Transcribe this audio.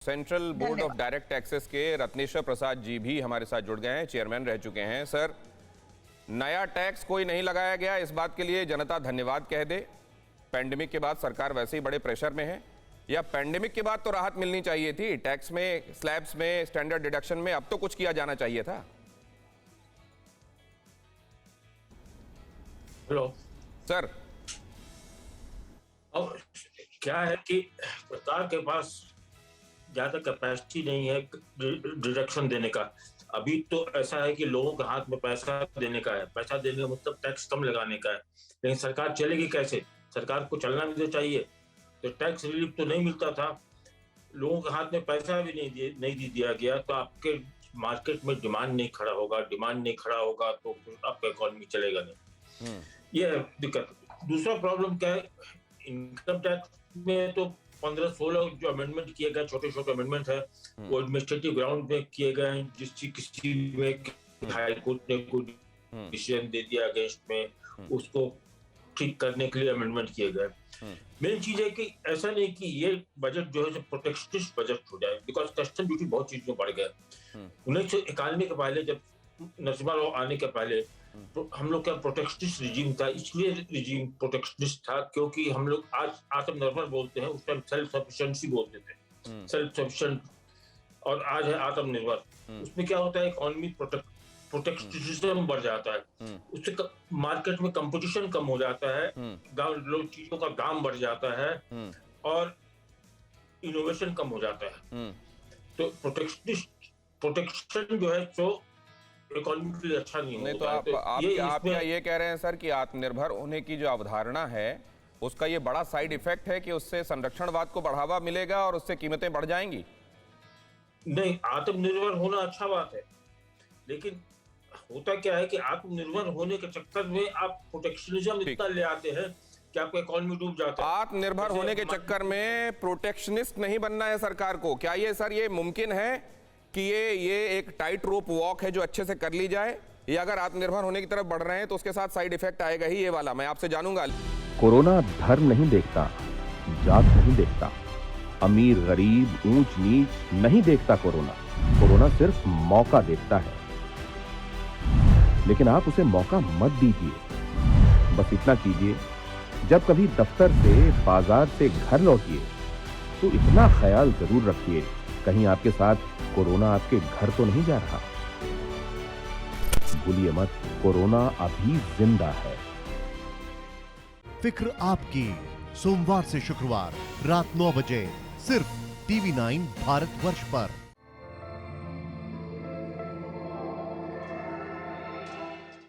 Central board of direct taxes के रत्नेश्वर प्रसाद जी भी हमारे साथ जुड़ गए हैं, चेयरमैन रह चुके हैं। सर, नया टैक्स कोई नहीं लगाया गया, इस बात के लिए जनता धन्यवाद कह दे। पैंडेमिक के बाद सरकार वैसे ही बड़े प्रेशर में है, या पैंडेमिक के बाद तो राहत मिलनी चाहिए थी, टैक्स में, स्लैब्स में, स्टैंडर्ड डिडक्शन में, अब तो कुछ किया जाना चाहिए था। हेलो सर, अब क्या है कि सरकार के पास ज्यादा कैपेसिटी नहीं है डिडक्शन देने का। अभी तो ऐसा है कि लोगों के हाथ में पैसा देने का है, पैसा देने का मतलब टैक्स कम लगाने का है, लेकिन सरकार चलेगी कैसे? सरकार को चलना भी तो चाहिए। तो टैक्स रिलीफ तो नहीं मिलता था, लोगों के हाथ में पैसा भी नहीं दिया गया, तो आपके मार्केट में डिमांड नहीं खड़ा होगा, डिमांड नहीं खड़ा होगा तो आपका इकोनॉमी चलेगा नहीं। ये है दिक्कत। दूसरा प्रॉब्लम क्या है, इनकम टैक्स में तो 15-16 जो अमेंडमेंट किए गए, छोटे छोटे अमेंडमेंट है, वो एडमिनिस्ट्रेटिव ग्राउंड में किए गए हैं, किसी में हाई कोर्ट ने कोई डिसीजन दे दिया अगेंस्ट में, उसको ठीक करने के लिए अमेंडमेंट किए गए। मेन चीज है कि ऐसा नहीं कि ये बजट जो है प्रोटेक्शनिस्ट बजट हो जाए, बिकॉज कस्टम ड्यूटी बहुत चीजों में बढ़ गया। 1991 के पहले, जब नरसिम्हा राव आने के पहले, तो हम लोग का प्रोटेक्शनिस्ट रिजीम था। इसलिए रिजीम प्रोटेक्शनिस्ट था क्योंकि हम लोग आज आत्मनिर्भर बोलते हैं, उस टाइम सेल्फ सफिशिएंसी बोलते थे, सेल्फ सफिशिएंट, और आज है आत्मनिर्भर। उसमें क्या होता है, इकोनॉमी प्रोटेक्शनिज्म बढ़ जाता है, उससे मार्केट में कंपटीशन कम हो जाता है, लोग चीजों का दाम बढ़ जाता है, और इनोवेशन कम हो जाता है। तो प्रोटेक्शन जो है तो इकोनॉमी के लिए अच्छा नहीं होगा। तो आप क्या ये कह रहे हैं सर कि आत्मनिर्भर होने की जो अवधारणा है, उसका ये बड़ा साइड इफेक्ट है कि उससे संरक्षणवाद को बढ़ावा मिलेगा और उससे कीमतें बढ़ जाएंगी? नहीं, आत्मनिर्भर होना अच्छा बात है, लेकिन होता क्या है कि आत्मनिर्भर होने के चक्कर में आप प्रोटेक्शनिज्म इतना ले आते हैं कि आपका इकोनॉमी डूब जाता है। आत्मनिर्भर होने के चक्कर में प्रोटेक्शनिस्ट नहीं बनना है सरकार को। क्या ये सर, ये मुमकिन है कि ये एक टाइट रोप वॉक है जो अच्छे से कर ली जाए, या अगर आत्मनिर्भर होने की तरफ बढ़ रहे हैं तो उसके साथ साइड इफेक्ट आएगा ही ये वाला? मैं आपसे जानूंगा। कोरोना धर्म नहीं देखता, जात नहीं देखता, अमीर गरीब ऊंच नीच नहीं देखता। कोरोना सिर्फ मौका देखता है, लेकिन आप उसे मौका मत दीजिए। बस इतना कीजिए, जब कभी दफ्तर से, बाजार से घर लौटिए तो इतना ख्याल जरूर रखिए, कहीं आपके साथ कोरोना आपके घर तो नहीं जा रहा। भूलिए मत, कोरोना अभी जिंदा है। फिक्र आपकी, सोमवार से शुक्रवार रात 9 बजे सिर्फ TV9 भारतवर्ष पर।